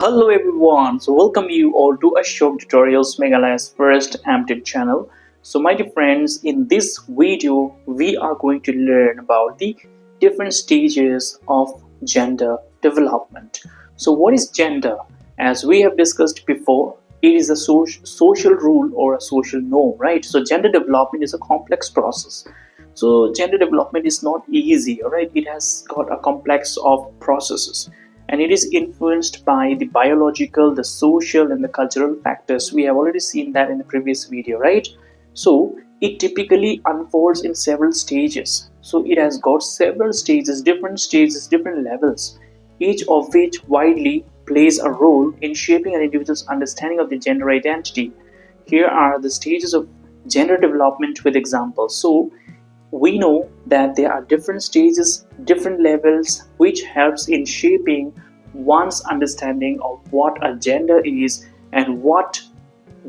Hello everyone, so welcome you all to Ashok Tutorials Meghalaya's first MTET channel. So my dear friends, in this video we are going to learn about the different stages of gender development. So what is gender? As we have discussed before, it is a social rule or a social norm, right? So gender development is a complex process. So gender development is not easy, all right? It has got a complex of processes, and it is influenced by the biological, the social, and the cultural factors. We have already seen that in the previous video, right? So it typically unfolds in several stages. So it has got several stages, different levels, each of which widely plays a role in shaping an individual's understanding of the gender identity. Here are the stages of gender development with examples. So we know that there are different stages, different levels, which helps in shaping one's understanding of what a gender is and what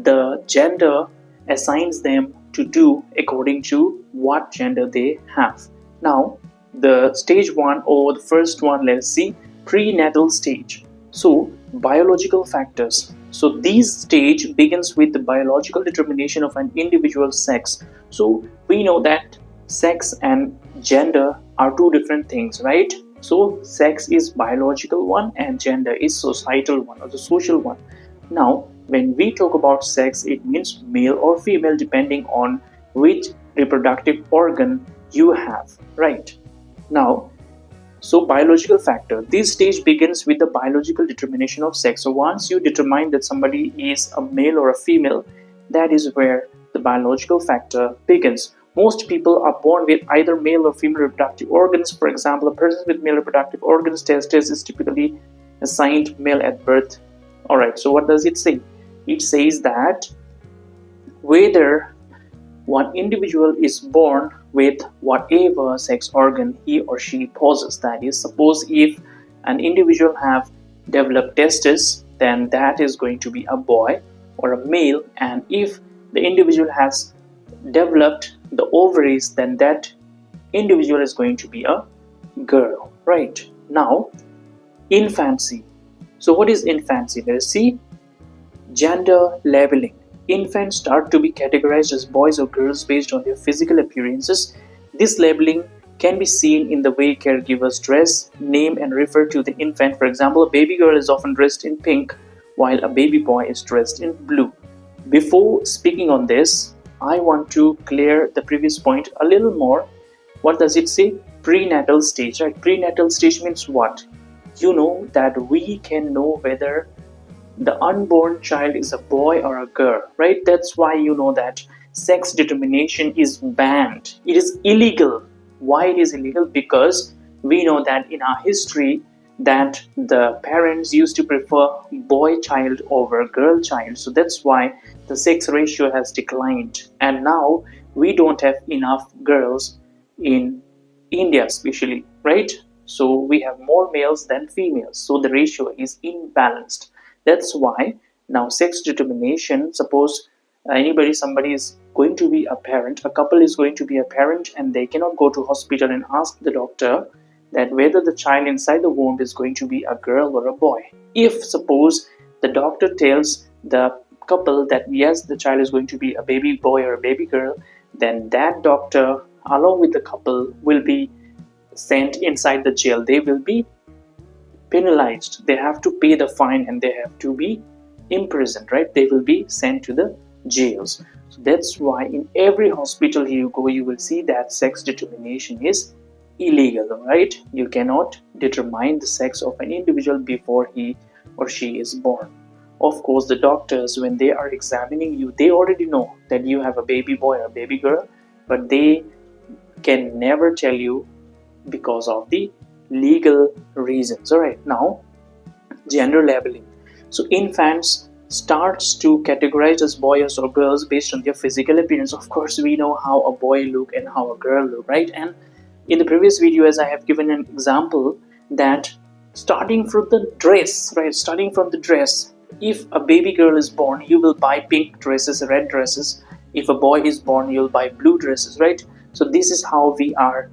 the gender assigns them to do according to what gender they have. Now, the stage one, or the first one, let's see, prenatal stage. So biological factors. So this stage begins with the biological determination of an individual's sex. So we know that sex and gender are two different things, right? So sex is biological one and gender is societal one or the social one. Now when we talk about sex, it means male or female depending on which reproductive organ you have, right? Now, so biological factor, this stage begins with the biological determination of sex. So once you determine that somebody is a male or a female, that is where the biological factor begins. Most people are born with either male or female reproductive organs. For example, a person with male reproductive organs, testes, is typically assigned male at birth. Alright, so what does it say? It says that whether one individual is born with whatever sex organ he or she possesses. That is, suppose if an individual have developed testes, then that is going to be a boy or a male, and if the individual has developed the ovaries, then that individual is going to be a girl, right? Now, infancy. So what is infancy? Let's see. Gender labeling. Infants start to be categorized as boys or girls based on their physical appearances. This labeling can be seen in the way caregivers dress, name, and refer to the infant. For example, a baby girl is often dressed in pink, while a baby boy is dressed in blue. Before speaking on this, I want to clear the previous point a little more. What does it say? Prenatal stage, right? Prenatal stage means what? You know that we can know whether the unborn child is a boy or a girl, right? That's why you know that sex determination is banned. It is illegal. Why it is illegal? Because we know that in our history that the parents used to prefer boy child over girl child. So that's why the sex ratio has declined. And now we don't have enough girls in India especially, right? So we have more males than females. So the ratio is imbalanced. That's why now sex determination, suppose somebody is going to be a parent, a couple is going to be a parent, and they cannot go to hospital and ask the doctor that whether the child inside the womb is going to be a girl or a boy. If suppose the doctor tells the couple that yes, the child is going to be a baby boy or a baby girl, then that doctor along with the couple will be sent inside the jail. They will be penalized. They have to pay the fine and they have to be imprisoned, right? They will be sent to the jails. So that's why in every hospital you go, you will see that sex determination is illegal, right? You cannot determine the sex of an individual before he or she is born. Of course, the doctors, when they are examining you, they already know that you have a baby boy or a baby girl, but they can never tell you because of the legal reasons. All right, now gender labeling. So infants starts to categorize as boys or girls based on their physical appearance. Of course, we know how a boy look and how a girl look, right? And in the previous video, as I have given an example, that starting from the dress, right? Starting from the dress, if a baby girl is born, you will buy pink dresses, red dresses. If a boy is born, you'll buy blue dresses, right? So this is how we are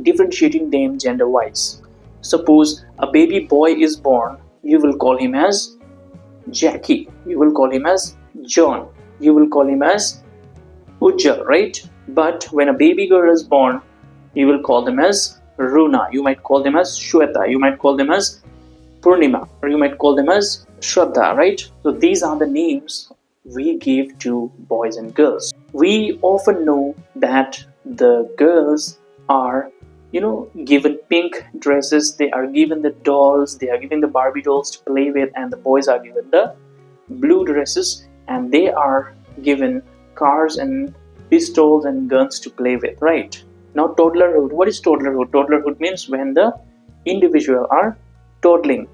differentiating them gender wise. Suppose a baby boy is born, You will call him as Jackie. You will call him as John. You will call him as Ujjal, right? But when a baby girl is born, you will call them as Runa. You might call them as Shweta. You might call them as Purnima, or you might call them as Shraddha, right? So these are the names we give to boys and girls. We often know that the girls are, given pink dresses, they are given the dolls, they are given the Barbie dolls to play with, and the boys are given the blue dresses and they are given cars and pistols and guns to play with, right? Now, toddlerhood. What is toddlerhood? Toddlerhood means when the individual are toddling.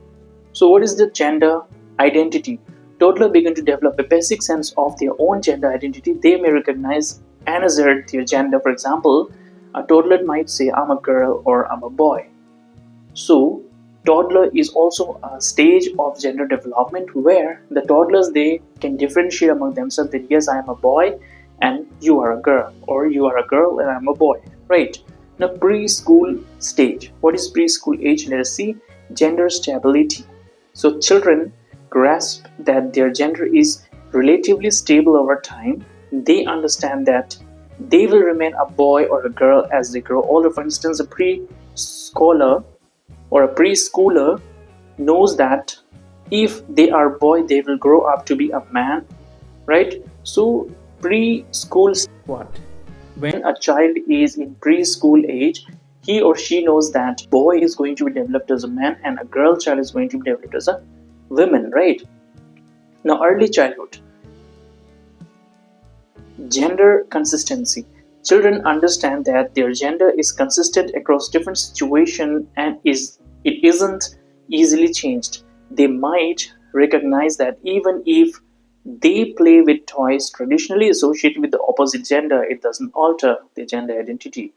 So, what is the gender identity? Toddler begin to develop a basic sense of their own gender identity. They may recognize and assert their gender. For example, a toddler might say, I'm a girl or I'm a boy. So, toddler is also a stage of gender development where the toddlers they can differentiate among themselves that yes, I am a boy and you are a girl, or you are a girl and I'm a boy, right? Now, preschool stage. What is preschool age? Let us see. Gender stability. So, children grasp that their gender is relatively stable over time. They understand that they will remain a boy or a girl as they grow older. For instance, a pre-scholar or a preschooler knows that if they are a boy, they will grow up to be a man, right? So, preschool, what? When a child is in preschool age, he or she knows that boy is going to be developed as a man and a girl child is going to be developed as a woman, right? Now, early childhood. Gender consistency. Children understand that their gender is consistent across different situations and it isn't easily changed. They might recognize that even if they play with toys traditionally associated with the opposite gender, it doesn't alter their gender identity.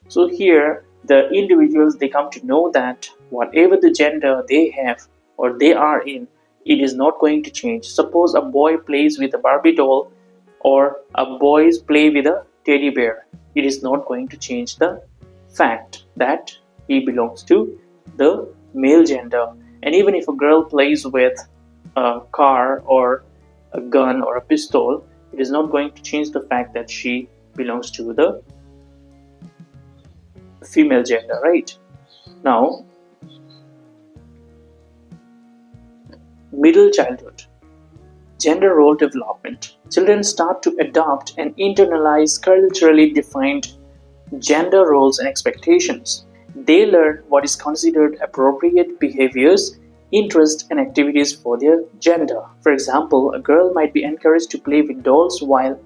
So here, the individuals they come to know that whatever the gender they have or they are in, it is not going to change. Suppose a boy plays with a Barbie doll or a boys play with a teddy bear, it is not going to change the fact that he belongs to the male gender. And even if a girl plays with a car or a gun or a pistol, it is not going to change the fact that she belongs to the female gender, right? Now, middle childhood. Gender role development. Children start to adopt and internalize culturally defined gender roles and expectations. They learn what is considered appropriate behaviors, interests, and activities for their gender. For example, a girl might be encouraged to play with dolls while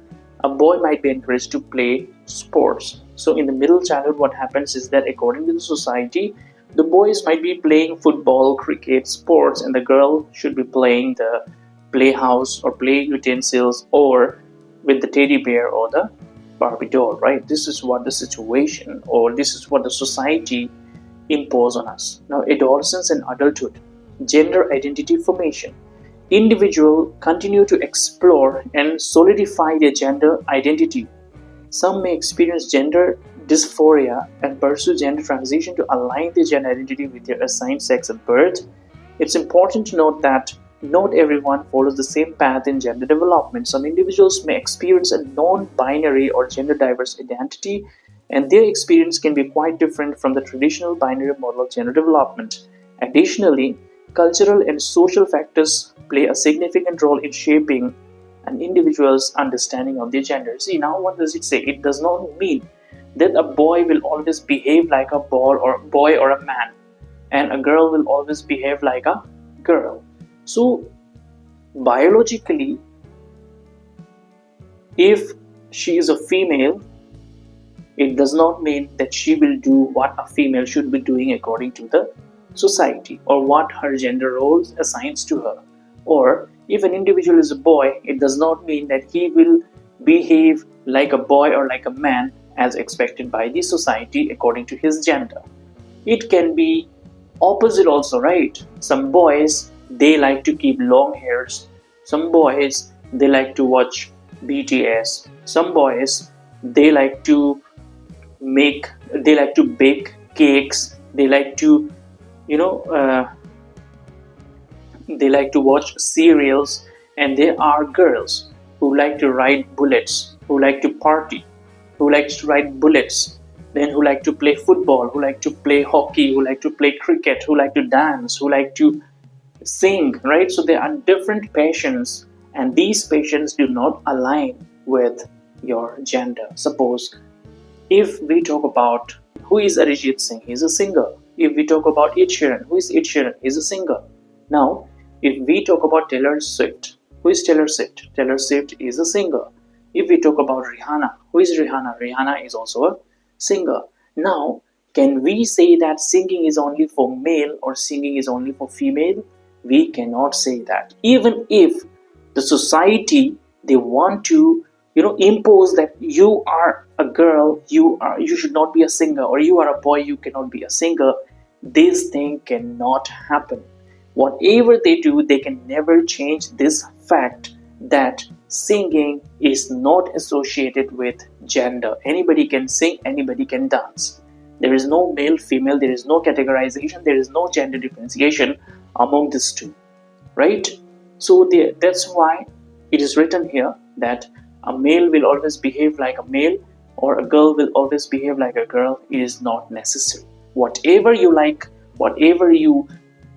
a boy might be encouraged to play sports. So, in the middle childhood, what happens is that according to the society, the boys might be playing football, cricket, sports, and the girl should be playing the playhouse or play utensils or with the teddy bear or the Barbie doll, right? This is what the situation or this is what the society impose on us. Now, adolescence and adulthood, gender identity formation. Individuals continue to explore and solidify their gender identity. Some may experience gender dysphoria and pursue gender transition to align their gender identity with their assigned sex at birth. It's important to note that not everyone follows the same path in gender development. Some individuals may experience a non-binary or gender-diverse identity, and their experience can be quite different from the traditional binary model of gender development. Additionally, cultural and social factors play a significant role in shaping an individual's understanding of their gender. See, now what does it say? It does not mean that a boy will always behave like a boy or a man, and a girl will always behave like a girl. So, biologically, if she is a female, it does not mean that she will do what a female should be doing according to the society or what her gender roles assigns to her. Or if an individual is a boy, it does not mean that he will behave like a boy or like a man as expected by the society according to his gender. It can be opposite also, right? Some boys they like to keep long hairs. Some boys they like to watch BTS. Some boys they like to bake cakes. They like to you know uh, they like to watch serials, and there are girls who like to ride bullets, who like to party, who likes to ride bullets, then who like to play football, who like to play hockey, who like to play cricket, who like to dance, who like to sing, right? So there are different passions, and these passions do not align with your gender. Suppose if we talk about who is Arijit Singh, he's a singer. If we talk about Ed Sheeran, who is Ed Sheeran? He's a singer. Now, if we talk about Taylor Swift, who is Taylor Swift? Taylor Swift is a singer. If we talk about Rihanna, who is Rihanna? Rihanna is also a singer. Now, can we say that singing is only for male or singing is only for female? We cannot say that. Even if the society, they want to impose that you are a girl, you should not be a singer, or you are a boy, you cannot be a singer, this thing cannot happen. Whatever they do, they can never change this fact that singing is not associated with gender. Anybody can sing, anybody can dance. There is no male, female, there is no categorization, there is no gender differentiation among these two, right? So that's why it is written here that a male will always behave like a male or a girl will always behave like a girl. It is not necessary. Whatever you like, whatever you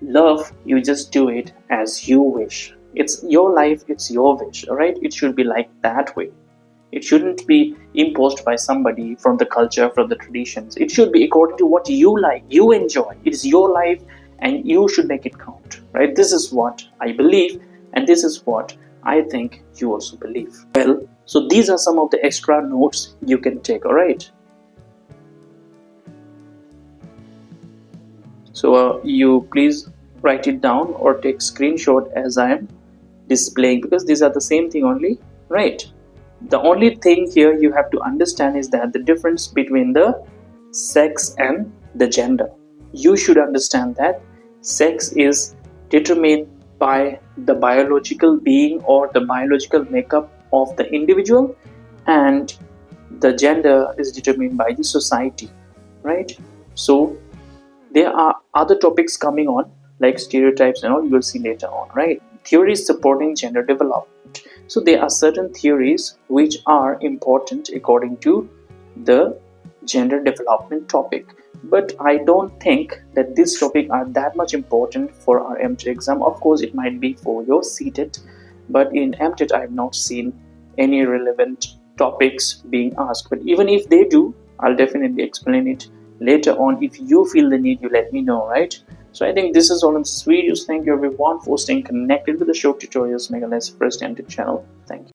love, you just do it as you wish. It's your life, it's your wish, all right? It should be like that way. It shouldn't be imposed by somebody from the culture, from the traditions. It should be according to what you like, you enjoy. It is your life and you should make it count, right? This is what I believe, and this is what I think you also believe. Well, so these are some of the extra notes you can take, all right? So you please write it down or take screenshot as I am displaying, because these are the same thing only, right? The only thing here you have to understand is that the difference between the sex and the gender. You should understand that sex is determined by the biological being or the biological makeup of the individual, and the gender is determined by the society, right? So there are other topics coming on like stereotypes and all, you will see later on, right? Theories supporting gender development. So there are certain theories which are important according to the gender development topic, but I don't think that this topic are that much important for our MTET exam. Of course it might be for your CTET, but in MTET I have not seen any relevant topics being asked. But even if they do, I'll definitely explain it later on. If you feel the need, you let me know, right? So I think this is all in this video. Thank you everyone for staying connected with the short tutorials Meghalay's first MTET channel. Thank you.